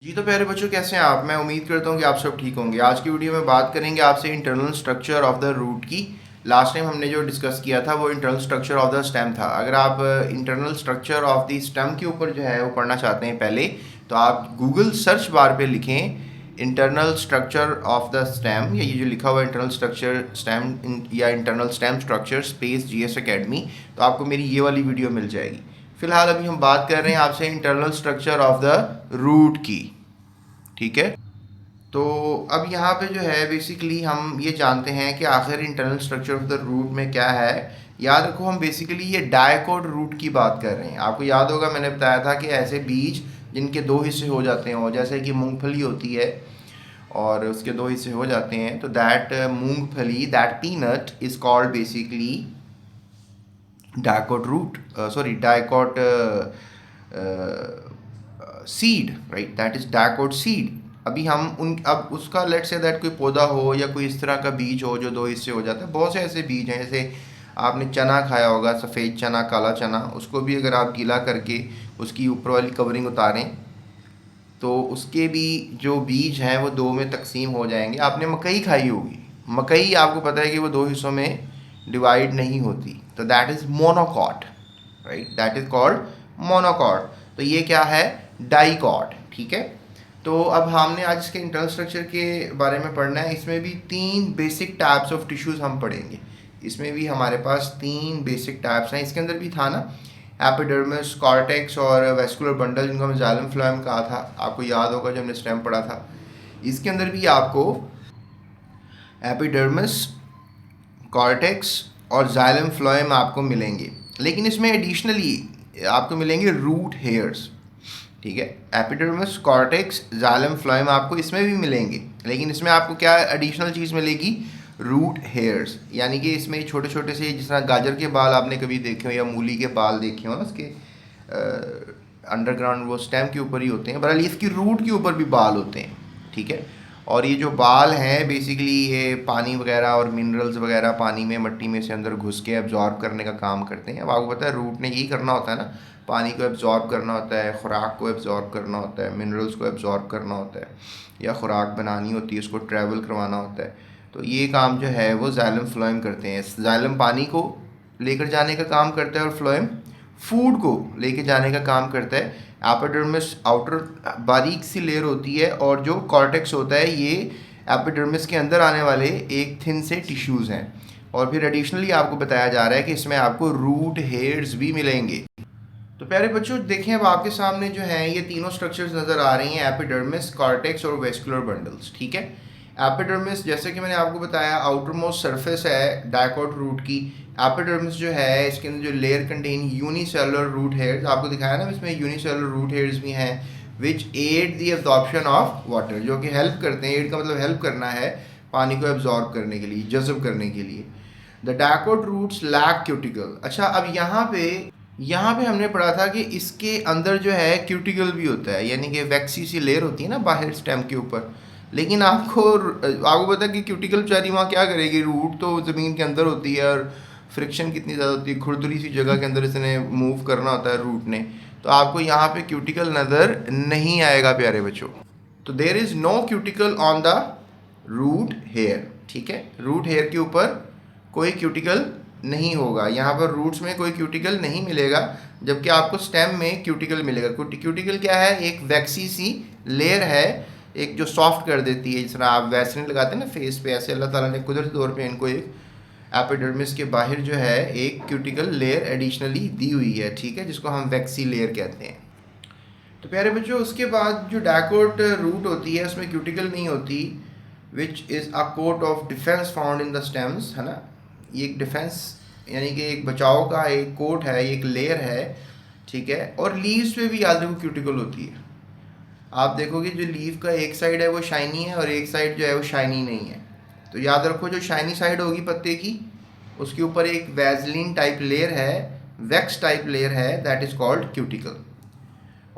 जी तो प्यारे बच्चों, कैसे हैं आप। मैं उम्मीद करता हूँ कि आप सब ठीक होंगे। आज की वीडियो में बात करेंगे आपसे internal structure of the root की। लास्ट टाइम हमने जो डिस्कस किया था वो internal structure of the stem था। अगर आप internal structure of the stem के ऊपर जो है वो पढ़ना चाहते हैं पहले, तो आप गूगल सर्च बार पे लिखें internal structure of the stem, या ये जो लिखा हुआ है इंटरनल स्ट्रक्चर स्टेम या internal stem structure space GS academy, तो आपको मेरी ये वाली वीडियो मिल जाएगी। फिलहाल अभी हम बात कर रहे हैं आपसे internal structure of the root की। ठीक है, तो अब यहाँ पे जो है बेसिकली हम ये जानते हैं कि आखिर internal structure of the root में क्या है। याद रखो, हम बेसिकली ये डायकोट रूट की बात कर रहे हैं। आपको याद होगा मैंने बताया था कि ऐसे बीज जिनके दो हिस्से हो जाते हैं, और जैसे कि मूंगफली होती है और उसके दो हिस्से हो जाते हैं, तो दैट मूंगफली, that peanut is called basically dicot root, sorry dicot seed, right, that is dicot seed. अभी हम उन अब उसका लेट से दैट कोई पौधा हो या कोई इस तरह का बीज हो जो दो हिस्से हो जाता है। बहुत से ऐसे बीज हैं, जैसे आपने चना खाया होगा, सफ़ेद चना, काला चना, उसको भी अगर आप गीला करके उसकी ऊपर वाली कवरिंग उतारें तो उसके भी जो बीज हैं वो दो में तकसीम हो जाएंगे। आपने मकई खाई होगी, मकई आपको पता है कि वो दो हिस्सों में डिवाइड नहीं होती, तो that is monocot, right, that is called monocot. तो ये क्या है, डाइकॉट। ठीक है, तो अब हमने आज इसके इंटरनल स्ट्रक्चर के बारे में पढ़ना है। इसमें भी तीन बेसिक टाइप्स ऑफ टिश्यूज़ हम पढ़ेंगे। इसमें भी हमारे पास तीन बेसिक टाइप्स हैं। इसके अंदर भी था ना एपिडर्मिस, कॉर्टेक्स और वेस्कुलर बंडल, जिनको हम जाइलम फ्लोएम कहा था, आपको याद होगा जब हमने स्टेम पढ़ा था। इसके अंदर भी आपको एपिडर्मिस, कॉर्टेक्स और जाइलम फ्लोएम आपको मिलेंगे, लेकिन इसमें एडिशनली आपको मिलेंगे रूट हेयर्स। ठीक है, एपिडर्मिस, कॉर्टेक्स, जाइलम फ्लोएम आपको इसमें भी मिलेंगे, लेकिन इसमें आपको क्या एडिशनल चीज़ मिलेगी, रूट हेयर्स। यानी कि इसमें छोटे छोटे से, जिस तरह गाजर के बाल आपने कभी देखे हो या मूली के बाल देखे हो ना, उसके अंडरग्राउंड वो स्टेम के ऊपर ही होते हैं, बहरहाल इसकी रूट के ऊपर भी बाल होते हैं। ठीक है, और ये जो बाल हैं बेसिकली ये पानी वगैरह और मिनरल्स वगैरह पानी में, मट्टी में से अंदर घुस के एब्जॉर्ब करने का काम करते हैं। अब आपको पता है रूट ने यही करना होता है ना, पानी को एब्जॉर्ब करना होता है, खुराक को एब्जॉर्ब करना होता है, मिनरल्स को एब्जॉर्ब करना होता है, या खुराक बनानी होती है, उसको ट्रैवल करवाना होता है। तो ये काम जो है वो जाइलम फ्लोएम करते हैं। जाइलम पानी को लेकर जाने का काम करता है और फ्लोएम फूड को लेके जाने का काम करता है। एपिडर्मिस आउटर बारीक सी लेयर होती है, और जो कॉर्टेक्स होता है ये एपिडर्मिस के अंदर आने वाले एक थिन से टिश्यूज़ हैं। और फिर एडिशनली आपको बताया जा रहा है कि इसमें आपको रूट हेयर्स भी मिलेंगे। तो प्यारे बच्चों देखें, अब आपके सामने जो है ये तीनों स्ट्रक्चर्स नज़र आ रही हैं, एपिडर्मिस, कॉर्टेक्स और वेस्कुलर बंडल्स। ठीक है, एपिडर्मिस जैसे कि मैंने आपको बताया आउटर मोस्ट सरफेस है डायकोट रूट की। एपिडर्मिस जो है इसके अंदर जो layer contain unicellular root hairs, आपको दिखाया ना इसमें यूनिसेलुलर रूट हेयर्स भी हैं, which aid the absorption of water, जो कि हेल्प करते हैं। एड का मतलब हेल्प करना है, पानी को एब्जॉर्ब करने के लिए, जज़ब करने के लिए। The dicot roots lack cuticle. अच्छा, अब यहाँ पे हमने पढ़ा था कि इसके अंदर जो है क्यूटिकल भी होता है, यानी कि वैक्सी सी लेयर होती है ना बाहर स्टेम के ऊपर। लेकिन आपको पता है कि क्यूटिकल बेचारी वहाँ क्या करेगी, रूट तो ज़मीन के अंदर होती है और फ्रिक्शन कितनी ज़्यादा होती है, खुरदुरी सी जगह के अंदर इसने मूव करना होता है रूट ने। तो आपको यहाँ पे क्यूटिकल नज़र नहीं आएगा प्यारे बच्चों। तो there is no cuticle on the root hair. ठीक है, रूट हेयर के ऊपर कोई क्यूटिकल नहीं होगा, यहाँ पर रूट्स में कोई क्यूटिकल नहीं मिलेगा, जबकि आपको स्टेम में क्यूटिकल मिलेगा। क्यूटिकल क्या है, एक वैक्सी सी लेयर है, एक जो सॉफ्ट कर देती है, जिस तरह आप वैसलिन लगाते हैं ना फेस पे, ऐसे अल्लाह ताला ने कुदरती तौर पे इनको एक एपिडर्मिस के बाहर जो है एक क्यूटिकल लेयर एडिशनली दी हुई है। ठीक है, जिसको हम वैक्सी लेयर कहते हैं। तो प्यारे बच्चों उसके बाद जो डायकोट रूट होती है उसमें क्यूटिकल नहीं होती, which is a coat of defence found in the stems, है ना। ये एक डिफेंस यानी कि एक बचाव का एक कोट है, एक लेयर है। ठीक है, और लीव्स पे भी याद रखो क्यूटिकल होती है। आप देखोगे जो लीव का एक साइड है वो शाइनी है और एक साइड जो है वो शाइनी नहीं है। तो याद रखो जो शाइनी साइड होगी पत्ते की, उसके ऊपर एक वैजलिन टाइप लेयर है, वैक्स टाइप लेयर है, दैट इज़ कॉल्ड क्यूटिकल।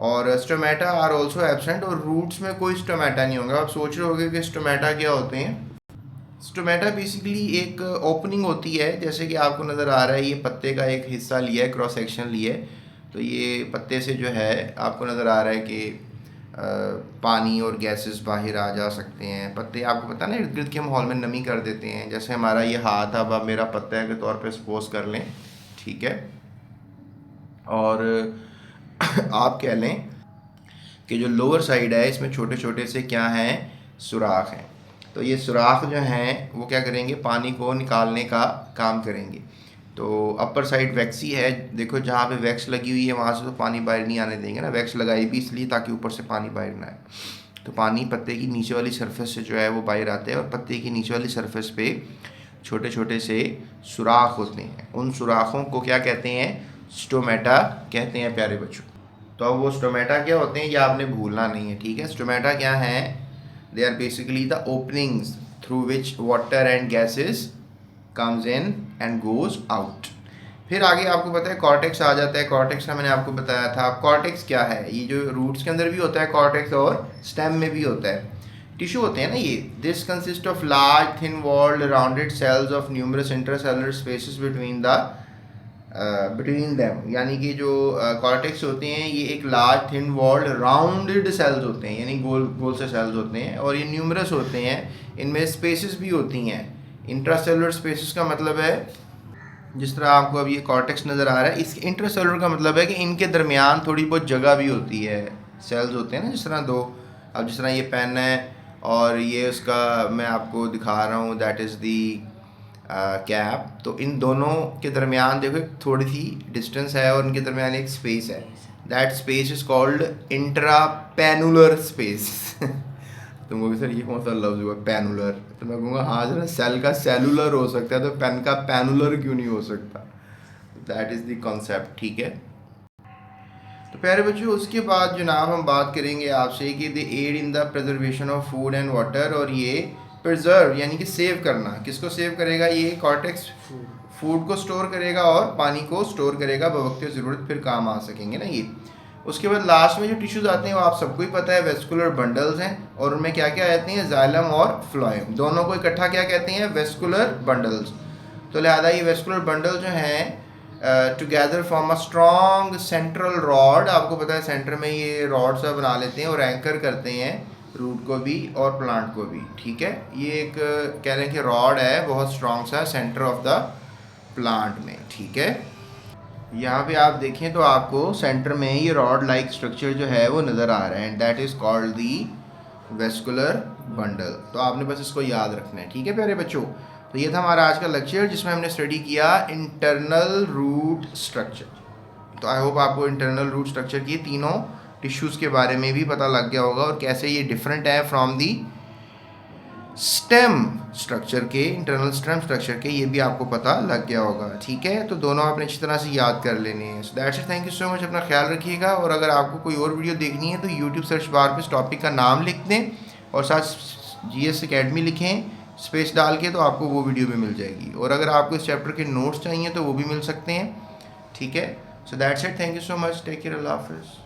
और स्टोमेटा आर ऑल्सो एबसेंट, और रूट्स में कोई स्टोमेटा नहीं होगा। आप सोच रहे होगे कि स्टोमेटा क्या होते हैं। स्टोमेटा बेसिकली एक ओपनिंग होती है, जैसे कि आपको नज़र आ रहा है ये पत्ते का एक हिस्सा लिया है, क्रॉस सेक्शन लिया है, तो ये पत्ते से जो है आपको नज़र आ रहा है कि पानी और गैसेस बाहर आ जा सकते हैं। पत्ते आपको पता ना इर्द गिर्द के माहौल में नमी कर देते हैं। जैसे हमारा ये हाथ अब आप मेरा पत्ते के तौर पे सपोज कर लें, ठीक है, और आप कह लें कि जो लोअर साइड है इसमें छोटे छोटे से क्या हैं, सुराख हैं। तो ये सुराख जो हैं वो क्या करेंगे, पानी को निकालने का काम करेंगे। तो अपर साइड वैक्सी है, देखो जहाँ पे वैक्स लगी हुई है वहाँ से तो पानी बाहर नहीं आने देंगे ना, वैक्स लगाई भी इसलिए ताकि ऊपर से पानी बाहर ना आए। तो पानी पत्ते की नीचे वाली सरफेस से जो है वो बाहर आता है, और पत्ते की नीचे वाली सरफेस पे छोटे छोटे से सुराख होते हैं। उन सुराखों को क्या कहते हैं, स्टोमेटा कहते हैं प्यारे बच्चों। तो अब वो स्टोमेटा क्या होते हैं ये आपने भूलना नहीं है, ठीक है। स्टोमेटा क्या है, they are basically the openings through which water and gases comes in and goes out. फिर आगे आपको पता है कॉर्टेक्स आ जाता है। कॉर्टेक्स का मैंने आपको बताया था। अब कॉर्टेक्स क्या है, ये जो रूट्स के अंदर भी होता है कॉर्टेक्स और स्टेम में भी होता है। टिश्यू होते हैं ना ये, this consist of large thin walled rounded cells of numerous intercellular spaces between them. यानी कि जो कॉर्टेक्स होते हैं ये एक large thin walled rounded cells होते हैं, यानी गोल गोल से सेल्स होते हैं, और ये न्यूमरस होते हैं, इनमें स्पेसेस भी होती हैं। इंट्रासेलुलर स्पेसेस का मतलब है, जिस तरह आपको अब ये कॉर्टेक्स नज़र आ रहा है, इसके इंट्रासेलुलर का मतलब है कि इनके दरमियान थोड़ी बहुत जगह भी होती है। सेल्स होते हैं ना जिस तरह दो, अब जिस तरह ये पेन है और ये उसका मैं आपको दिखा रहा हूँ, दैट इज़ दी कैप। तो इन दोनों के दरमियान देखो एक थोड़ी सी डिस्टेंस है और इनके दरमियान एक स्पेस है, that space is called intrapleural space. तुम कहोगे सर ये कौन सा लफ्ज़ हुआ पेनुलर, तो मैं कहूँगा हाँ जरा सेल का सेलुलर हो सकता है तो पेन का पेनुलर क्यों नहीं हो सकता। दैट इज़ द कॉन्सेप्ट, ठीक है। तो प्यारे बच्चों उसके बाद जनाब हम बात करेंगे आपसे कि they aid in the preservation of food and water. और ये प्रिजर्व यानी कि सेव करना, किसको सेव करेगा, ये कॉर्टेक्स फूड को स्टोर करेगा और पानी को स्टोर करेगा बवक्त ज़रूरत, फिर काम आ सकेंगे ना ये। उसके बाद लास्ट में जो टिश्यूज़ आते हैं वो आप सबको ही पता है, वेस्कुलर बंडल्स हैं, और उनमें क्या क्या आते हैं, जाइलम और फ्लोएम, दोनों को इकट्ठा क्या कहते हैं, वेस्कुलर बंडल्स। तो लिहाजा ये वेस्कुलर बंडल जो हैं together form a strong central rod. आपको पता है सेंटर में ये रॉड सा बना लेते हैं और एंकर करते हैं रूट को भी और प्लांट को भी, ठीक है। ये एक कह रहे हैं कि रॉड है बहुत स्ट्रॉन्ग सा सेंटर ऑफ द प्लांट में, ठीक है। यहाँ पे आप देखें तो आपको सेंटर में ये रॉड लाइक स्ट्रक्चर जो है वो नज़र आ रहा है, and that is called the vascular bundle. तो आपने बस इसको याद रखना है, ठीक है प्यारे बच्चों। तो ये था हमारा आज का लेक्चर जिसमें हमने स्टडी किया इंटरनल रूट स्ट्रक्चर। तो आई होप आपको इंटरनल रूट स्ट्रक्चर की तीनों टिश्यूज़ के बारे में भी पता लग गया होगा और कैसे ये डिफरेंट है फ्रॉम दी स्टेम स्ट्रक्चर के, इंटरनल स्टेम स्ट्रक्चर के, ये भी आपको पता लग गया होगा, ठीक है। तो दोनों आपने अच्छी तरह से याद कर लेने हैं। सो that's it, thank you so much, अपना ख्याल रखिएगा। और अगर आपको कोई और वीडियो देखनी है तो यूट्यूब सर्च बार पे इस टॉपिक का नाम लिख दें और साथ GS Academy लिखें स्पेस डाल के, तो आपको वो वीडियो भी मिल जाएगी। और अगर आपको इस चैप्टर के नोट्स चाहिए तो वो भी मिल सकते हैं, ठीक है। So that's it, thank you so much, take care, अल्लाह हाफिज़।